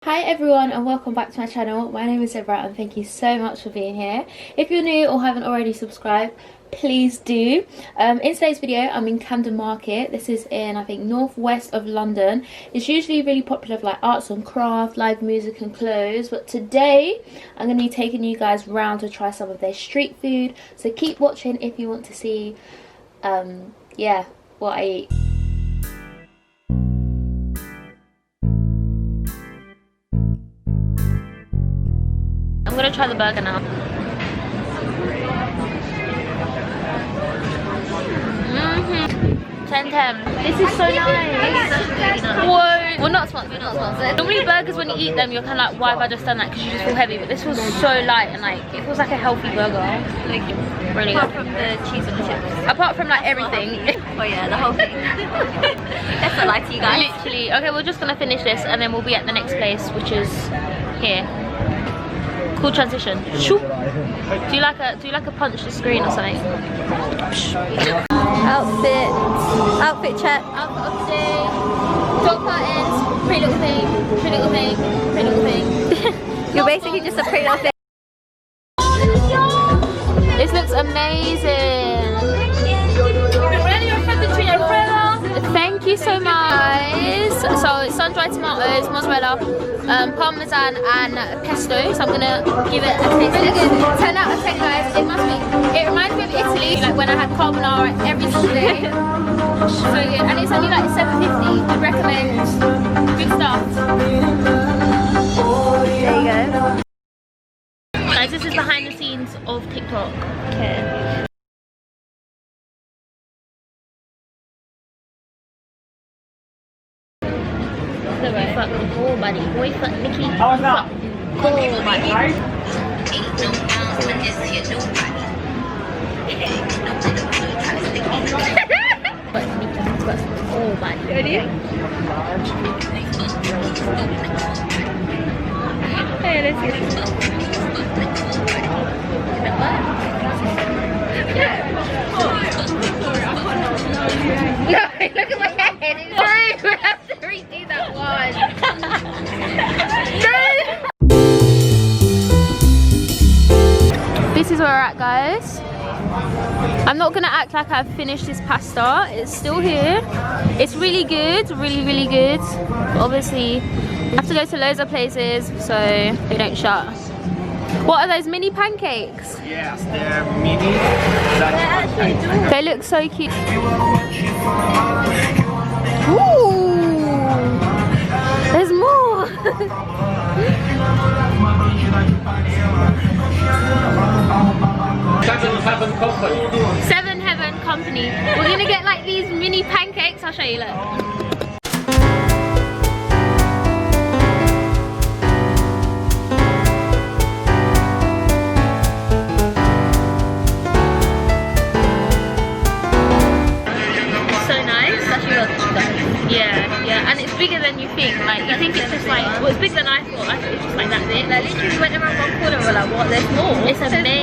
Hi everyone and welcome back to my channel. My name is Zebra and thank you so much for being here. If you're new or haven't already subscribed, please do. In today's video I'm in Camden Market. This is in, I think, northwest of London. It's usually really popular for like arts and craft, live music and clothes, but today I'm going to be taking you guys round to try some of their street food, so keep watching if you want to see yeah, what I eat. I'm gonna try the burger now. 10/10. This is so nice. Whoa. Well, not sponsored. Normally burgers, when you eat them, you're kind of like, why have I just done that? Because you just feel heavy. But this was so light and like, it feels like a healthy burger. Like, really. Apart from the cheese and the chips. Apart from like everything. Oh yeah, the whole thing. That's a lie to you guys. Literally. Okay, we're just gonna finish this and then we'll be at the next place, which is here. Cool transition. Do you like a punch the screen or something? Outfit check. Outfit of the day. Dog curtains. Pretty little thing. Pretty little thing. Pretty little thing. You're basically just a pretty little thing. This looks amazing. Thank you so much. So it's sun-dried tomatoes, mozzarella, parmesan and pesto. So I'm gonna give it a taste. Really good. 10 out of 10 guys. It reminds me of Italy, like when I had carbonara every single day. So good. And it's only like $7.50. I'd recommend. Good stuff. There you go. Guys, this is behind the scenes of TikTok. Okay. Boy fuck the whole body. Boy fuck Mickey. How was that? Whole body. Ain't no ounce but this here nobody. But Mickey fuck the whole body. Ready? Hey, let's see. No, look at my head. It's true. We have to redo that one. This is where we're at, guys. I'm not gonna act like I've finished this pasta. It's still here. It's really good, really good. But obviously, I have to go to loads of places so they don't shut. What are those mini pancakes? Yes, they're mini. They look so cute. Ooh, there's more. 7 Heaven Company. 7 Heaven Company. We're gonna get like these mini pancakes. I'll show you. Look. Yeah, and it's bigger than you think. Like, you think it's just like, well, it's bigger than I thought. I thought it was just like that big. Like, literally, we went around one corner and we're like, what, there's more? It's amazing.